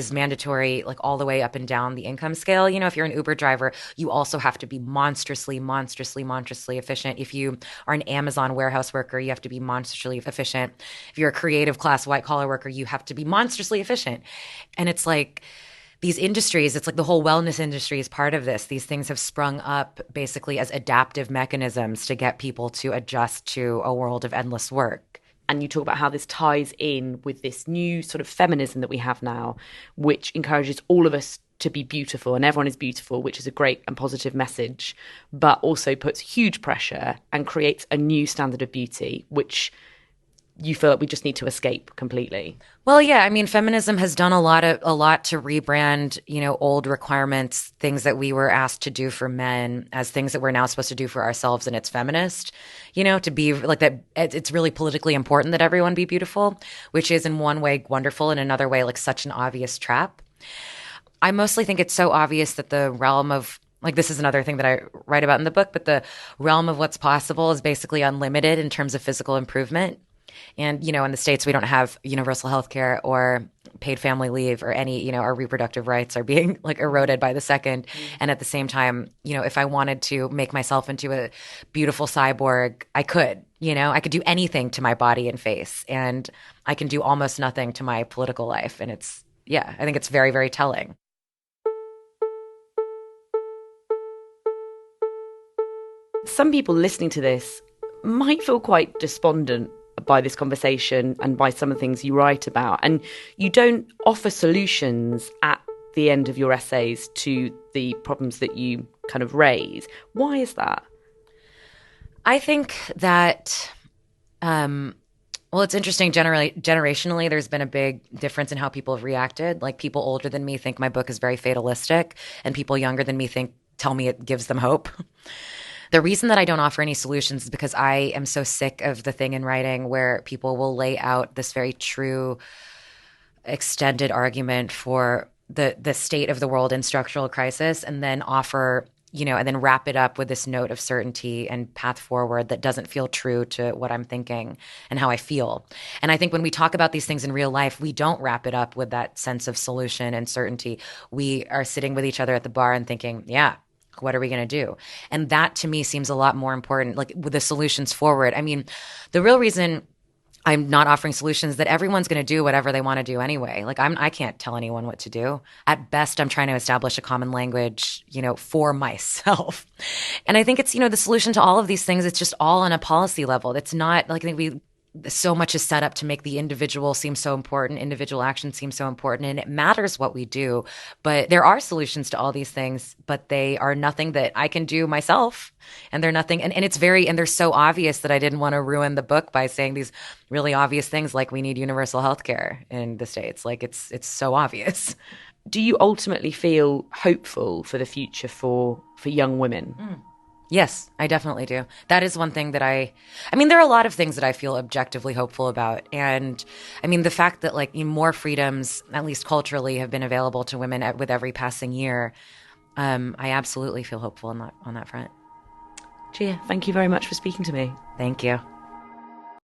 is mandatory, like all the way up and down the income scale. You know, if you're an Uber driver, you also have to be monstrously efficient. If you are an Amazon warehouse worker, you have to be monstrously efficient. If you're a creative class white collar worker, you have to be monstrously efficient. And it's like, these industries, it's like the whole wellness industry is part of this. These things have sprung up basically as adaptive mechanisms to get people to adjust to a world of endless work. And you talk about how this ties in with this new sort of feminism that we have now, which encourages all of us to be beautiful and everyone is beautiful, which is a great and positive message, but also puts huge pressure and creates a new standard of beauty, which you feel like we just need to escape completely. Well, yeah, I mean, feminism has done a lot to rebrand, you know, old requirements, things that we were asked to do for men as things that we're now supposed to do for ourselves, and it's feminist, you know, to be like that. It's really politically important that everyone be beautiful, which is in one way wonderful, in another way like such an obvious trap. I mostly think it's so obvious that the realm of like, this is another thing that I write about in the book, but the realm of what's possible is basically unlimited in terms of physical improvement. And, you know, in the States, we don't have universal health care or paid family leave or any, you know, our reproductive rights are being like eroded by the second. And at the same time, you know, if I wanted to make myself into a beautiful cyborg, I could, you know, I could do anything to my body and face, and I can do almost nothing to my political life. And it's, yeah, I think it's very, very telling. Some people listening to this might feel quite despondent by this conversation and by some of the things you write about. And you don't offer solutions at the end of your essays to the problems that you kind of raise. Why is that? I think that, well, it's interesting. Generationally, there's been a big difference in how people have reacted. Like, people older than me think my book is very fatalistic, and people younger than me tell me it gives them hope. The reason that I don't offer any solutions is because I am so sick of the thing in writing where people will lay out this very true, extended argument for the state of the world in structural crisis, and then offer, you know, and then wrap it up with this note of certainty and path forward that doesn't feel true to what I'm thinking and how I feel. And I think when we talk about these things in real life, we don't wrap it up with that sense of solution and certainty. We are sitting with each other at the bar and thinking, yeah, what are we going to do? And that to me seems a lot more important, like with the solutions forward. I mean, the real reason I'm not offering solutions is that everyone's going to do whatever they want to do anyway. Like, I can't tell anyone what to do. At best, I'm trying to establish a common language, you know, for myself. And I think it's, you know, the solution to all of these things, it's just all on a policy level. It's not like, I think so much is set up to make the individual seem so important, individual action seem so important, and it matters what we do. But there are solutions to all these things, but they are nothing that I can do myself. And they're nothing, and they're so obvious that I didn't want to ruin the book by saying these really obvious things like we need universal health care in the States. Like, it's so obvious. Do you ultimately feel hopeful for the future for young women? Yes, I definitely do. That is one thing that I mean, there are a lot of things that I feel objectively hopeful about. And I mean, the fact that like more freedoms, at least culturally, have been available to women with every passing year, I absolutely feel hopeful on that front. Gia, thank you very much for speaking to me. Thank you.